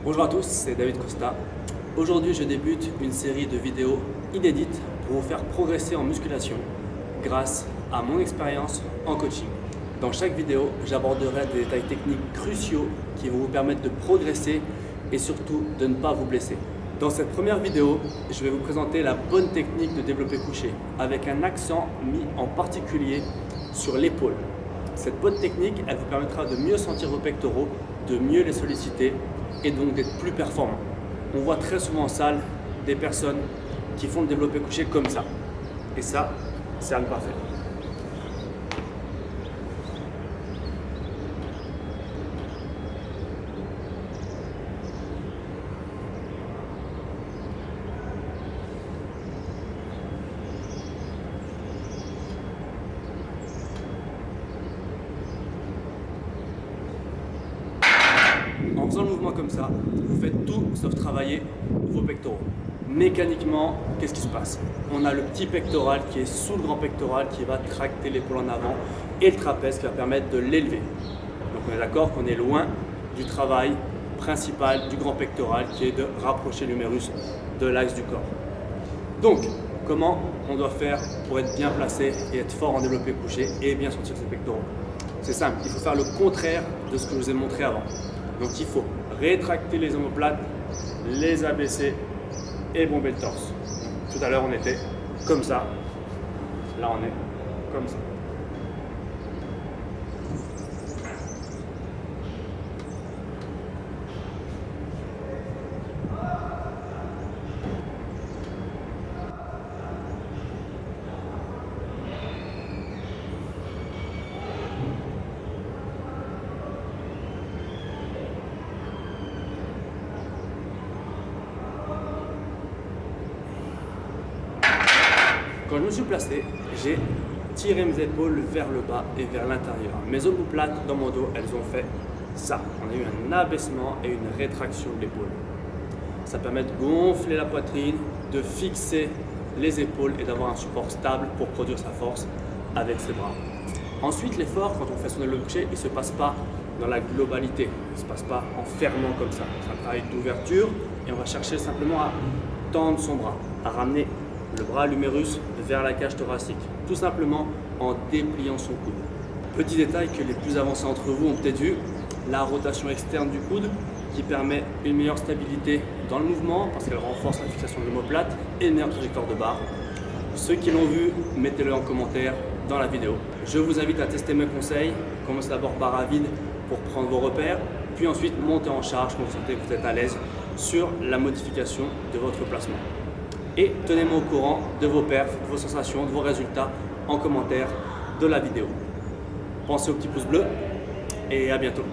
Bonjour à tous, c'est David Costa. Aujourd'hui, je débute une série de vidéos inédites pour vous faire progresser en musculation grâce à mon expérience en coaching. Dans chaque vidéo, j'aborderai des détails techniques cruciaux qui vont vous permettre de progresser et surtout de ne pas vous blesser. Dans cette première vidéo, je vais vous présenter la bonne technique de développé couché avec un accent mis en particulier sur l'épaule. Cette bonne technique, elle vous permettra de mieux sentir vos pectoraux, de mieux les solliciter et donc d'être plus performant. On voit très souvent en salle des personnes qui font le développé couché comme ça. Et ça, c'est à ne pas faire. En faisant le mouvement comme ça, vous faites tout sauf travailler vos pectoraux. Mécaniquement, qu'est-ce qui se passe? On a le petit pectoral qui est sous le grand pectoral qui va tracter l'épaule en avant et le trapèze qui va permettre de l'élever. Donc on est d'accord qu'on est loin du travail principal du grand pectoral qui est de rapprocher l'humérus de l'axe du corps. Donc, comment on doit faire pour être bien placé et être fort en développé couché et bien sortir ses pectoraux? C'est simple, il faut faire le contraire de ce que je vous ai montré avant. Donc il faut rétracter les omoplates, les abaisser et bomber le torse. Tout à l'heure on était comme ça, là on est comme ça. Quand je me suis placé, j'ai tiré mes épaules vers le bas et vers l'intérieur. Mes omoplates dans mon dos, elles ont fait ça. On a eu un abaissement et une rétraction de l'épaule. Ça permet de gonfler la poitrine, de fixer les épaules et d'avoir un support stable pour produire sa force avec ses bras. Ensuite, l'effort, quand on fait son développé couché, il ne se passe pas dans la globalité. Il ne se passe pas en fermant comme ça. C'est un travail d'ouverture et on va chercher simplement à tendre son bras, à ramener le bras à l'humérus vers la cage thoracique, tout simplement en dépliant son coude. Petit détail que les plus avancés entre vous ont peut-être vu, la rotation externe du coude qui permet une meilleure stabilité dans le mouvement parce qu'elle renforce la fixation de l'omoplate et une meilleure trajectoire de barre. Ceux qui l'ont vu, mettez-le en commentaire dans la vidéo. Je vous invite à tester mes conseils. Commencez d'abord barre à vide pour prendre vos repères, puis ensuite montez en charge quand vous sentez que vous êtes à l'aise sur la modification de votre placement. Et tenez-moi au courant de vos perfs, de vos sensations, de vos résultats en commentaire de la vidéo. Pensez au petit pouce bleu et à bientôt.